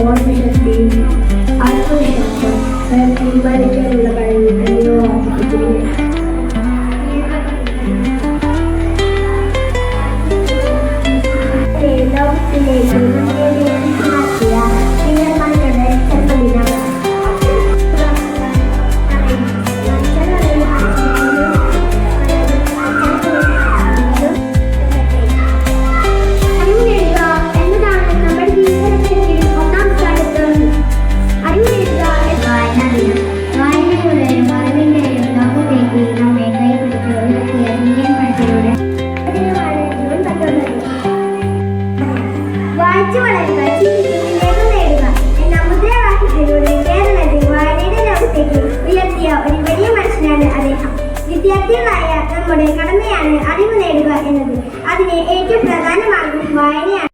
ഓർമ്മശക്തി, ആത്മവിശ്വാസം, തീരുമാനിക്കാനുള്ള കഴിവ് എന്നിവ വർദ്ധിപ്പിക്കുന്നു. വായിച്ചു വളരുക, ചിന്തിക്കുക, നേടുക എന്ന മുദ്രാവാക്യത്തിലൂടെ കേരളത്തെ വായനയുടെ ലോകത്തേക്ക് ഉയർത്തിയ ഒരു വലിയ മനുഷ്യനാണ് അദ്ദേഹം. വിദ്യാർത്ഥികളായ നമ്മുടെ കടമയാണ് അറിവ് നേടുക എന്നത്. അതിന് ഏറ്റവും പ്രധാന മാർഗം വായനയാണ്.